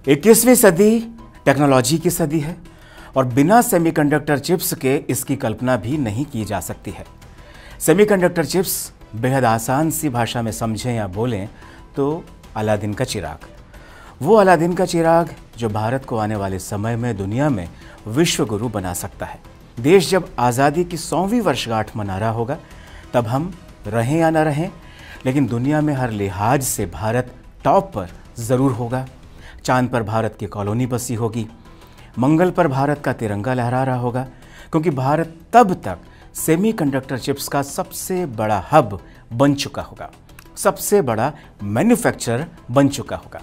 21वीं सदी टेक्नोलॉजी की सदी है और बिना सेमीकंडक्टर चिप्स के इसकी कल्पना भी नहीं की जा सकती है। सेमीकंडक्टर चिप्स बेहद आसान सी भाषा में समझें या बोलें तो अलादीन का चिराग, वो अलादीन का चिराग जो भारत को आने वाले समय में दुनिया में विश्व गुरु बना सकता है। देश जब आज़ादी की 100वीं वर्षगांठ मना रहा होगा तब हम रहें या ना रहें, लेकिन दुनिया में हर लिहाज से भारत टॉप पर ज़रूर होगा। चांद पर भारत की कॉलोनी बसी होगी, मंगल पर भारत का तिरंगा लहरा रहा होगा, क्योंकि भारत तब तक सेमीकंडक्टर चिप्स का सबसे बड़ा हब बन चुका होगा, सबसे बड़ा मैन्युफैक्चरर बन चुका होगा।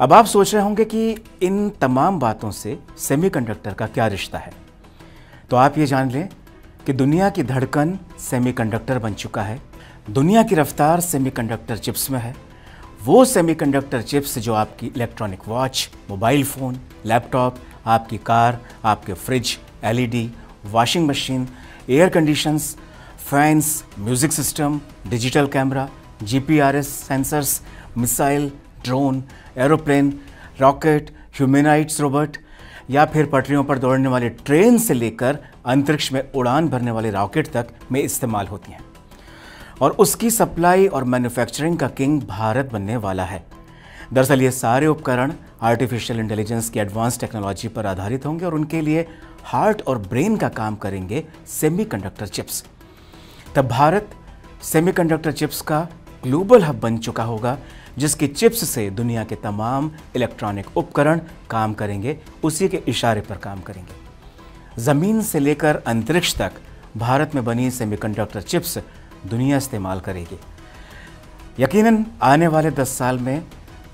अब आप सोच रहे होंगे कि इन तमाम बातों से सेमीकंडक्टर का क्या रिश्ता है, तो आप ये जान लें कि दुनिया की धड़कन सेमीकंडक्टर बन चुका है, दुनिया की रफ्तार सेमीकंडक्टर चिप्स में है। वो सेमीकंडक्टर चिप्स जो आपकी electronic watch, mobile phone, laptop, आपकी कार, आपके fridge, LED, washing machine, air conditions, fans, music system, digital camera, GPRS sensors, missile, drone, aeroplane, rocket, humanoids robot या फिर पटरियों पर दौड़ने वाले ट्रेन से लेकर अंतरिक्ष में उड़ान भरने वाले रॉकेट तक में इस्तेमाल होती हैं। और उसकी सप्लाई और मैन्युफैक्चरिंग का किंग भारत बनने वाला है। दरअसल ये सारे उपकरण आर्टिफिशियल इंटेलिजेंस की एडवांस टेक्नोलॉजी पर आधारित होंगे और उनके लिए हार्ट और ब्रेन का काम करेंगे सेमीकंडक्टर चिप्स। तब भारत सेमीकंडक्टर चिप्स का ग्लोबल हब बन चुका होगा, जिसकी चिप्स से दुनिया के तमाम इलेक्ट्रॉनिक उपकरण काम करेंगे, उसी के इशारे पर काम करेंगे। ज़मीन से लेकर अंतरिक्ष तक भारत में बनी सेमीकंडक्टर चिप्स दुनिया इस्तेमाल करेगी। यकीनन आने वाले 10 साल में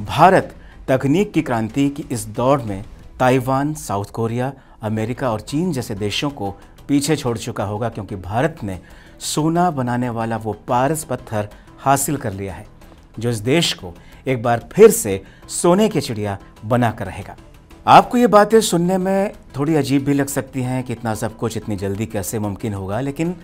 भारत तकनीक की क्रांति की इस दौड़ में ताइवान, साउथ कोरिया, अमेरिका और चीन जैसे देशों को पीछे छोड़ चुका होगा, क्योंकि भारत ने सोना बनाने वाला वो पारस पत्थर हासिल कर लिया है जो इस देश को एक बार फिर से सोने की चिड़िया बनाकर रहेगा। आपको ये बातें सुनने में थोड़ी अजीब भी लग सकती हैं कि इतना सब कुछ इतनी जल्दी कैसे मुमकिन होगा, लेकिन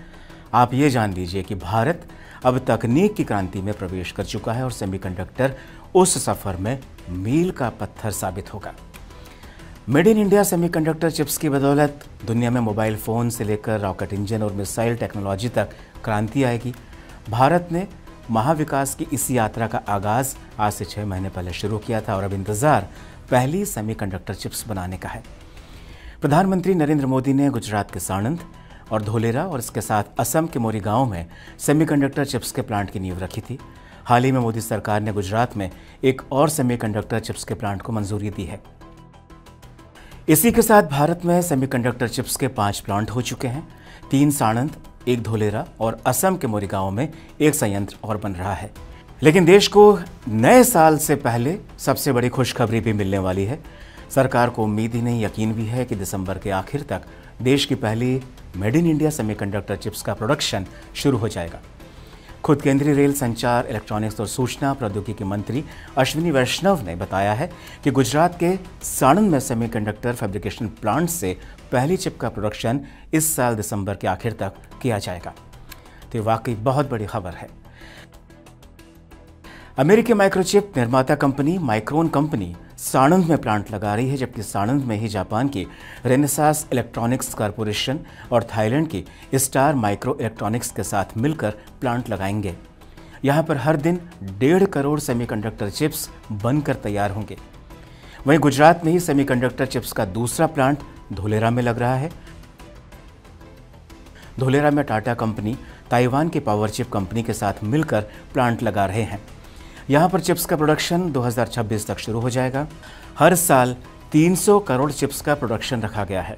आप ये जान लीजिए कि भारत अब तकनीक की क्रांति में प्रवेश कर चुका है और सेमीकंडक्टर उस सफ़र में मील का पत्थर साबित होगा। Made in India semiconductor chips की बदौलत दुनिया में मोबाइल फ़ोन से लेकर रॉकेट इंजन और मिसाइल टेक्नोलॉजी तक क्रांति आएगी। भारत ने महाविकास की इस यात्रा का आगाज़ आज से 6 महीने पहले शुरू किया था और अब इंतज़ार पहली सेमीकंडक्टर चिप्स बनाने का है। प्रधानमंत्री नरेंद्र मोदी ने गुजरात के साणंद और धोलेरा और इसके साथ असम के मोरी गांव में सेमीकंडक्टर चिप्स के प्लांट की नींव रखी थी। हाल ही में मोदी सरकार ने गुजरात में एक और सेमीकंडक्टर चिप्स के प्लांट को मंजूरी दी है। इसी के साथ भारत में सेमीकंडक्टर चिप्स के 5 प्लांट हो चुके हैं, 3 साणंद, 1 धोलेरा और असम के मोरी गांव में एक संयंत्र और बन रहा है। लेकिन देश को नए साल से पहले सबसे बड़ी खुशखबरी भी मिलने वाली है। सरकार को उम्मीद ही नहीं, यकीन भी है कि दिसंबर के आखिर तक देश की पहली made in India semiconductor chips का प्रोडक्शन शुरू हो जाएगा। खुद केंद्रीय रेल, संचार, इलेक्ट्रॉनिक्स और सूचना प्रौद्योगिकी मंत्री अश्विनी वैष्णव ने बताया है कि गुजरात के साणंद में सेमीकंडक्टर फैब्रिकेशन प्लांट से पहली चिप का प्रोडक्शन इस साल दिसंबर के आखिर तक किया जाएगा। तो ये वाकई बहुत बड़ी खबर है। अमेरिकी माइक्रोचिप निर्माता कंपनी माइक्रोन कंपनी साणंद में प्लांट लगा रही है, जबकि साणंद में ही जापान की रेनेसास इलेक्ट्रॉनिक्स कॉरपोरेशन और थाईलैंड की स्टार माइक्रो इलेक्ट्रॉनिक्स के साथ मिलकर प्लांट लगाएंगे। यहाँ पर हर दिन 1.5 करोड़ सेमीकंडक्टर चिप्स बनकर तैयार होंगे। वहीं गुजरात में ही सेमीकंडक्टर चिप्स का दूसरा प्लांट धोलेरा में लग रहा है। धोलेरा में टाटा कंपनी ताइवान की पावर चिप कंपनी के साथ मिलकर प्लांट लगा रहे हैं। यहाँ पर चिप्स का प्रोडक्शन 2026 तक शुरू हो जाएगा। हर साल 300 करोड़ चिप्स का प्रोडक्शन रखा गया है।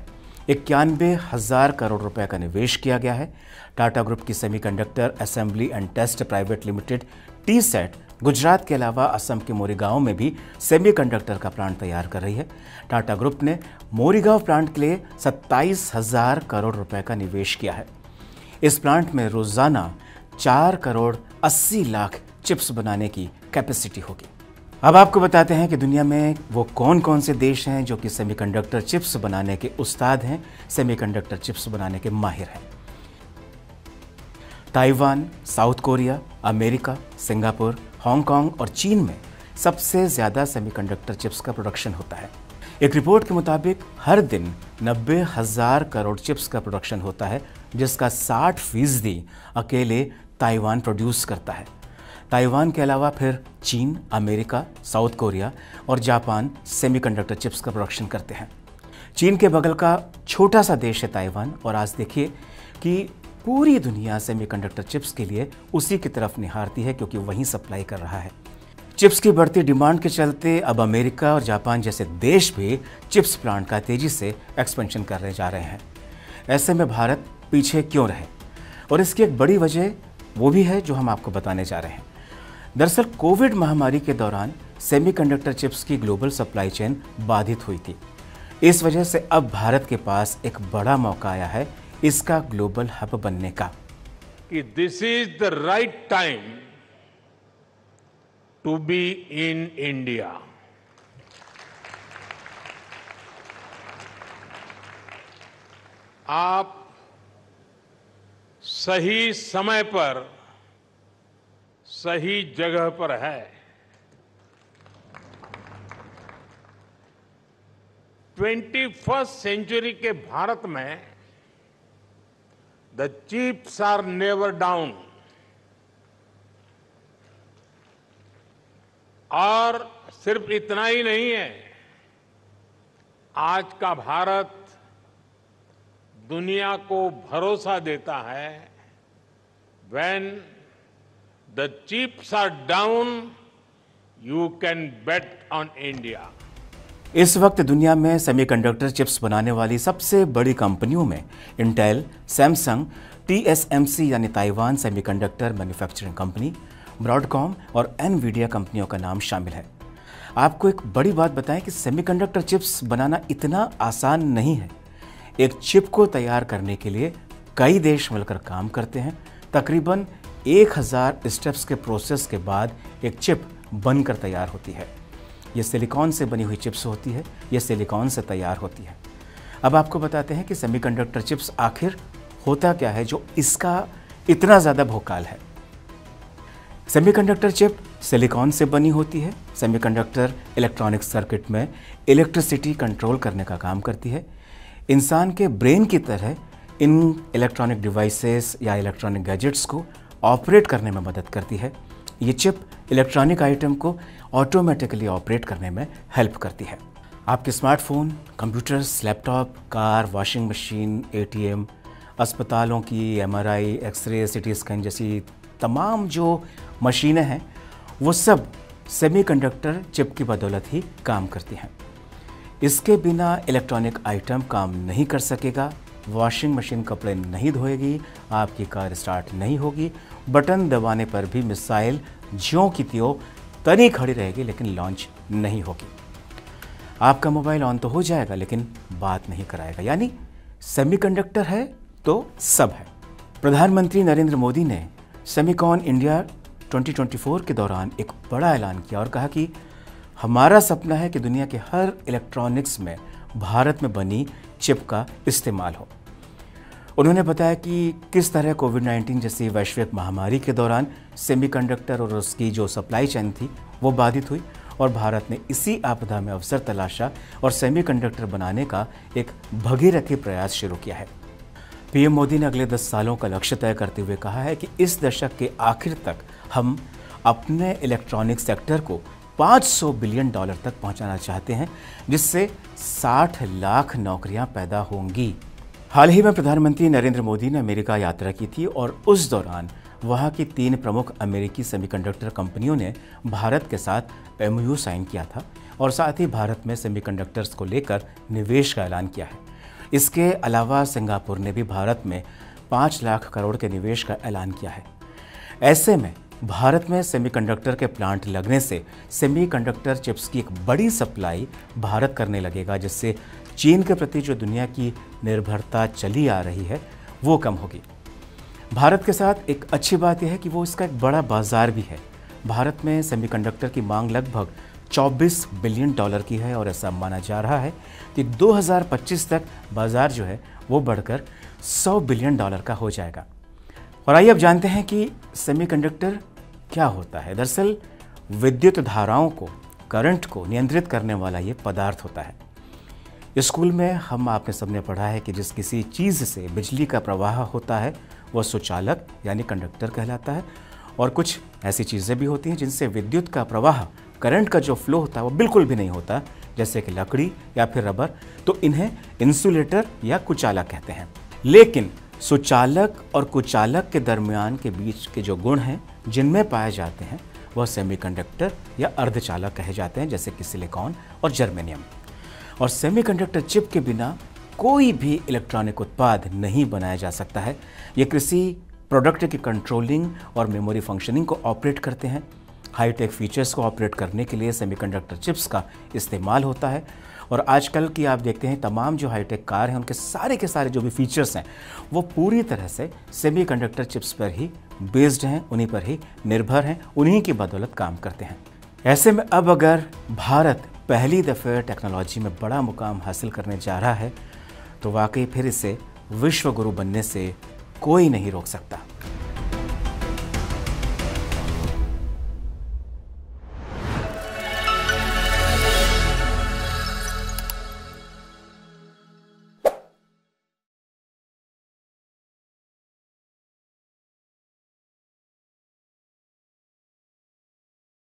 91,000 करोड़ रुपए का निवेश किया गया है। टाटा ग्रुप की semiconductor assembly and test private limited TSAT Gujarat के अलावा असम के मोरीगांव में भी सेमीकंडक्टर का प्लांट तैयार कर रही है। टाटा ग्रुप ने मोरीगांव प्लांट के लिए 27,000 करोड़ रुपए का निवेश किया है। इस प्लांट में रोजाना 4 करोड़ 80 लाख चिप्स बनाने की कैपेसिटी होगी। अब आपको बताते हैं कि दुनिया में वो कौन कौन से देश हैं जो कि सेमीकंडक्टर चिप्स बनाने के उस्ताद हैं, सेमीकंडक्टर चिप्स बनाने के माहिर हैं। Taiwan, south Korea, America, Singapore, Hong Kong और चीन में सबसे ज़्यादा सेमीकंडक्टर चिप्स का प्रोडक्शन होता है। एक रिपोर्ट के मुताबिक हर दिन 90,000 करोड़ चिप्स का प्रोडक्शन होता है, जिसका 60% अकेले ताइवान प्रोड्यूस करता है। ताइवान के अलावा फिर चीन, अमेरिका, साउथ कोरिया और जापान सेमीकंडक्टर चिप्स का प्रोडक्शन करते हैं। चीन के बगल का छोटा सा देश है ताइवान, और आज देखिए कि पूरी दुनिया सेमीकंडक्टर चिप्स के लिए उसी की तरफ निहारती है, क्योंकि वहीं सप्लाई कर रहा है। चिप्स की बढ़ती डिमांड के चलते अब अमेरिका और जापान जैसे देश भी चिप्स प्लांट का तेजी से एक्सपेंशन करने जा रहे हैं। ऐसे में भारत पीछे क्यों रहे? और इसकी एक बड़ी वजह वो भी है जो हम आपको बताने जा रहे हैं। दरअसल कोविड महामारी के दौरान सेमीकंडक्टर चिप्स की ग्लोबल सप्लाई चेन बाधित हुई थी। इस वजह से अब भारत के पास एक बड़ा मौका आया है इसका ग्लोबल हब बनने का। कि this is the right time to be in India. आप सही समय पर सही जगह पर है। 21st सेंचुरी के भारत में the chips are never down. और सिर्फ इतना ही नहीं है, आज का भारत दुनिया को भरोसा देता है, when the chips are down, you can bet on India. इस वक्त दुनिया में सेमीकंडक्टर चिप्स बनाने वाली सबसे बड़ी कंपनियों में इंटेल, सैमसंग, TSMC यानी Taiwan semiconductor manufacturing company, Broadcom और एनवीडिया कंपनियों का नाम शामिल है। आपको एक बड़ी बात बताएं कि सेमीकंडक्टर चिप्स बनाना इतना आसान नहीं है। एक चिप को तैयार करने के लिए कई देश मिलकर काम करते हैं। तकरीबन 1000 स्टेप्स के प्रोसेस के बाद एक चिप बनकर तैयार होती है। ये सिलिकॉन से बनी हुई चिप्स होती है, ये सिलिकॉन से तैयार होती है। अब आपको बताते हैं कि सेमीकंडक्टर चिप्स आखिर होता क्या है जो इसका इतना ज़्यादा भोकाल है। सेमीकंडक्टर चिप सिलिकॉन से बनी होती है। सेमीकंडक्टर इलेक्ट्रॉनिक सर्किट में इलेक्ट्रिसिटी कंट्रोल करने का काम करती है। इंसान के ब्रेन की तरह इन इलेक्ट्रॉनिक डिवाइसेस या इलेक्ट्रॉनिक गैजेट्स को ऑपरेट करने में मदद करती है। ये चिप इलेक्ट्रॉनिक आइटम को ऑटोमेटिकली ऑपरेट करने में हेल्प करती है। आपके smartphone, computers, laptop, car, washing machine, ATM, अस्पतालों की MRI, एक्सरे, CT स्कैन जैसी तमाम जो मशीनें हैं वो सब सेमीकंडक्टर चिप की बदौलत ही काम करती हैं। इसके बिना इलेक्ट्रॉनिक आइटम काम नहीं कर सकेगा। वॉशिंग मशीन कपड़े नहीं धोएगी, आपकी कार स्टार्ट नहीं होगी, बटन दबाने पर भी मिसाइल ज्यों की त्यों तनी खड़ी रहेगी लेकिन लॉन्च नहीं होगी। आपका मोबाइल ऑन तो हो जाएगा लेकिन बात नहीं कराएगा। यानी सेमीकंडक्टर है तो सब है। प्रधानमंत्री नरेंद्र मोदी ने सेमीकॉन इंडिया 2024 के दौरान एक बड़ा ऐलान किया और कहा कि हमारा सपना है कि दुनिया के हर इलेक्ट्रॉनिक्स में भारत में बनी चिप का इस्तेमाल हो। उन्होंने बताया कि किस तरह कोविड-19 जैसी वैश्विक महामारी के दौरान सेमीकंडक्टर और उसकी जो सप्लाई चेन थी वो बाधित हुई और भारत ने इसी आपदा में अवसर तलाशा और सेमीकंडक्टर बनाने का एक भगीरथी प्रयास शुरू किया है। पीएम मोदी ने अगले 10 सालों का लक्ष्य तय करते हुए कहा है कि इस दशक के आखिर तक हम अपने इलेक्ट्रॉनिक सेक्टर को $500 बिलियन तक पहुंचाना चाहते हैं, जिससे 60 लाख नौकरियां पैदा होंगी। हाल ही में प्रधानमंत्री नरेंद्र मोदी ने अमेरिका यात्रा की थी और उस दौरान वहां की 3 प्रमुख अमेरिकी सेमीकंडक्टर कंपनियों ने भारत के साथ MOU साइन किया था और साथ ही भारत में सेमीकंडक्टर्स को लेकर निवेश का ऐलान किया है। इसके अलावा सिंगापुर ने भी भारत में 5 लाख करोड़ के निवेश का ऐलान किया है। ऐसे में भारत में सेमीकंडक्टर के प्लांट लगने से सेमीकंडक्टर चिप्स की एक बड़ी सप्लाई भारत करने लगेगा, जिससे चीन के प्रति जो दुनिया की निर्भरता चली आ रही है वो कम होगी। भारत के साथ एक अच्छी बात यह है कि वो इसका एक बड़ा बाजार भी है। भारत में सेमीकंडक्टर की मांग लगभग $24 बिलियन की है और ऐसा माना जा रहा है कि 2025 तक बाजार जो है वो बढ़कर $100 बिलियन का हो जाएगा। और आइए अब जानते हैं कि सेमीकंडक्टर क्या होता है। दरअसल विद्युत धाराओं को, करंट को नियंत्रित करने वाला ये पदार्थ होता है। स्कूल में हम आपने सबने पढ़ा है कि जिस किसी चीज़ से बिजली का प्रवाह होता है वह सुचालक यानी कंडक्टर कहलाता है, और कुछ ऐसी चीज़ें भी होती हैं जिनसे विद्युत का प्रवाह, करंट का जो फ्लो होता है वो बिल्कुल भी नहीं होता, जैसे कि लकड़ी या फिर रबर, तो इन्हें इंसुलेटर या कुचालक कहते हैं। लेकिन सुचालक और कुचालक के दरमियान के बीच के जो गुण हैं जिनमें पाए जाते हैं वह सेमीकंडक्टर या अर्धचालक कहे जाते हैं, जैसे कि सिलिकॉन और जर्मेनियम। और सेमीकंडक्टर चिप के बिना कोई भी इलेक्ट्रॉनिक उत्पाद नहीं बनाया जा सकता है। ये किसी प्रोडक्ट की कंट्रोलिंग और मेमोरी फंक्शनिंग को ऑपरेट करते हैं। हाईटेक फीचर्स को ऑपरेट करने के लिए सेमीकंडक्टर चिप्स का इस्तेमाल होता है। और आजकल की आप देखते हैं तमाम जो हाईटेक कार हैं उनके सारे के सारे जो भी फीचर्स हैं वो पूरी तरह से सेमीकंडक्टर चिप्स पर ही बेस्ड हैं, उन्हीं पर ही निर्भर हैं, उन्हीं की बदौलत काम करते हैं। ऐसे में अब अगर भारत पहली दफ़े टेक्नोलॉजी में बड़ा मुकाम हासिल करने जा रहा है तो वाकई फिर इसे विश्व गुरु बनने से कोई नहीं रोक सकता।